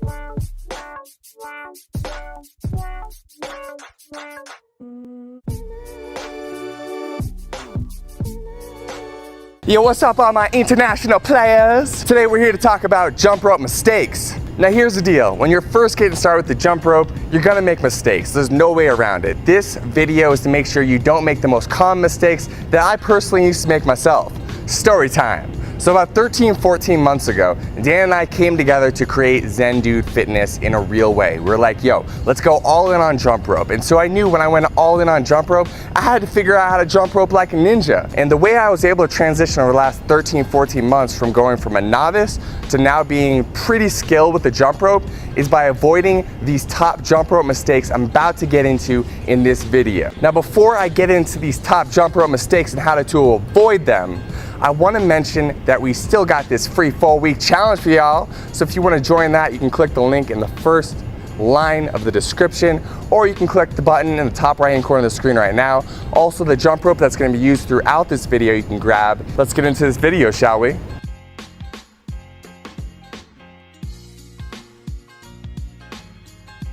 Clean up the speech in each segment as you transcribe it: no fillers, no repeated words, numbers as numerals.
Yo, what's up all my international players? Today we're here to talk about jump rope mistakes. Now here's the deal, when you're first getting started with the jump rope, you're gonna make mistakes. There's no way around it. This video is to make sure you don't make the most common mistakes that I personally used to make myself. Story time. So about 13, 14 months ago, Dan and I came together to create Zen Dude Fitness in a real way. We're like, yo, let's go all in on jump rope. And so I knew when I went all in on jump rope, I had to figure out how to jump rope like a ninja. And the way I was able to transition over the last 13, 14 months from going from a novice to now being pretty skilled with the jump rope is by avoiding these top jump rope mistakes I'm about to get into in this video. Now before I get into these top jump rope mistakes and how to avoid them, I want to mention that we still got this free 4-week challenge for y'all. So if you want to join that, you can click the link in the first line of the description, or you can click the button in the top right hand corner of the screen right now. Also, the jump rope that's going to be used throughout this video you can grab. Let's get into this video, shall we?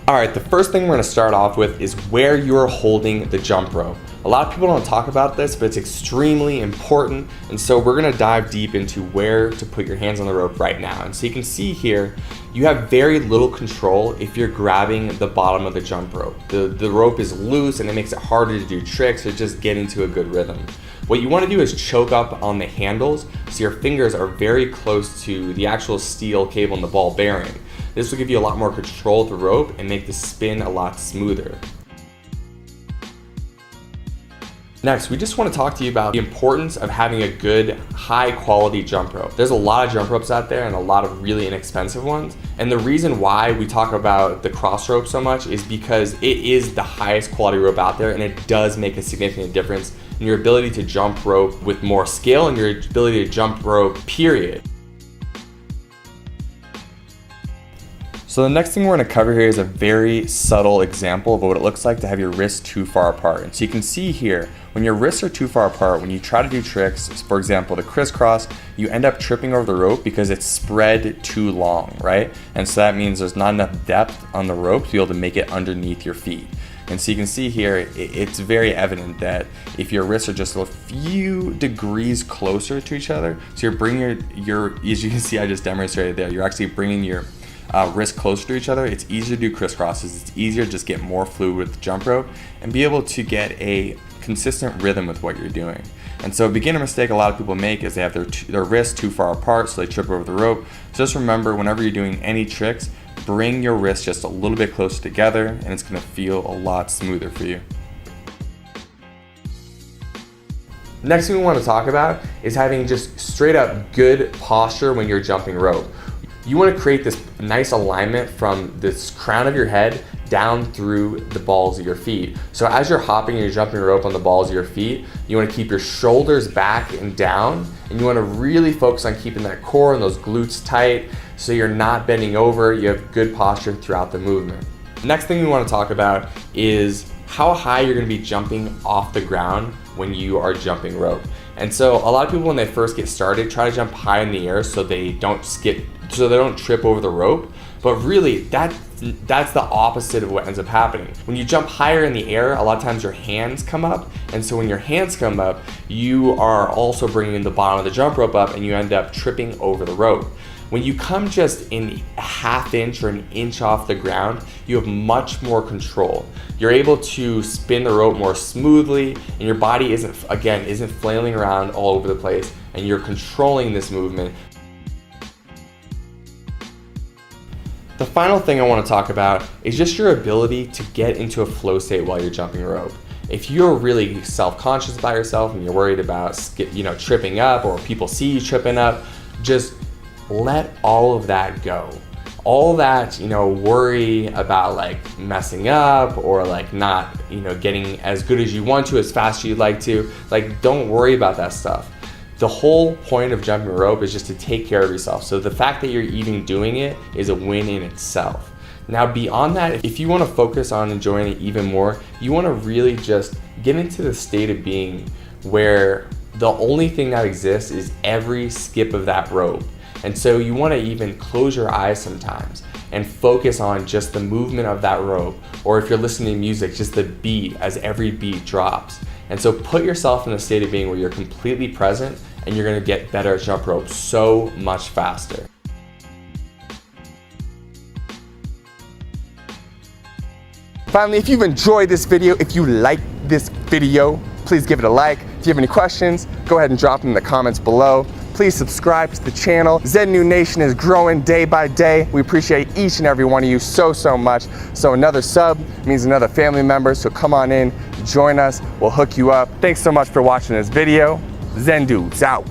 All right, the first thing we're going to start off with is where you're holding the jump rope. A lot of people don't talk about this, but it's extremely important. And so we're gonna dive deep into where to put your hands on the rope right now. And so you can see here, you have very little control if you're grabbing the bottom of the jump rope. The rope is loose and it makes it harder to do tricks or just get into a good rhythm. What you wanna do is choke up on the handles so your fingers are very close to the actual steel cable and the ball bearing. This will give you a lot more control of the rope and make the spin a lot smoother. Next, we just want to talk to you about the importance of having a good, high quality jump rope. There's a lot of jump ropes out there and a lot of really inexpensive ones. And the reason why we talk about the cross rope so much is because it is the highest quality rope out there and it does make a significant difference in your ability to jump rope with more skill and your ability to jump rope, period. So the next thing we're going to cover here is a very subtle example of what it looks like to have your wrists too far apart. And so you can see here, when your wrists are too far apart, when you try to do tricks, for example, the crisscross, you end up tripping over the rope because it's spread too long, right? And so that means there's not enough depth on the rope to be able to make it underneath your feet. And so you can see here, it's very evident that if your wrists are just a few degrees closer to each other, so you're bringing your as you can see, I just demonstrated there, you're actually bringing your wrists closer to each other, it's easier to do crisscrosses, it's easier to just get more fluid with the jump rope and be able to get a consistent rhythm with what you're doing. And so a beginner mistake a lot of people make is they have their wrists too far apart, so they trip over the rope. So just remember, whenever you're doing any tricks, bring your wrists just a little bit closer together and it's going to feel a lot smoother for you. Next thing we want to talk about is having just straight up good posture when you're jumping rope. You want to create this nice alignment from this crown of your head down through the balls of your feet. So as you're hopping and you're jumping rope on the balls of your feet, you want to keep your shoulders back and down, and you want to really focus on keeping that core and those glutes tight so you're not bending over, you have good posture throughout the movement. Next thing we want to talk about is how high you're going to be jumping off the ground when you are jumping rope. And so a lot of people when they first get started try to jump high in the air so they don't trip over the rope, but really that's the opposite of what ends up happening. When you jump higher in the air, a lot of times your hands come up, and so when your hands come up, you are also bringing the bottom of the jump rope up and you end up tripping over the rope. When you come just in a half inch or an inch off the ground, you have much more control. You're able to spin the rope more smoothly and your body isn't flailing around all over the place, and you're controlling this movement. The final thing I want to talk about is just your ability to get into a flow state while you're jumping rope. If you're really self-conscious about yourself and you're worried about tripping up or people see you tripping up, just let all of that go. All that, worry about like messing up or like not, getting as good as you want to, as fast as you'd like to, like don't worry about that stuff. The whole point of jumping rope is just to take care of yourself. So the fact that you're even doing it is a win in itself. Now beyond that, if you want to focus on enjoying it even more, you want to really just get into the state of being where the only thing that exists is every skip of that rope. And so you want to even close your eyes sometimes and focus on just the movement of that rope. Or if you're listening to music, just the beat as every beat drops. And so put yourself in a state of being where you're completely present, and you're gonna get better at jump rope so much faster. Finally, if you've enjoyed this video, if you like this video, please give it a like. If you have any questions, go ahead and drop them in the comments below. Please subscribe to the channel. ZenNu Nation is growing day by day. We appreciate each and every one of you so much. So another sub means another family member, so come on in, join us, we'll hook you up. Thanks so much for watching this video. Zen Dudes out.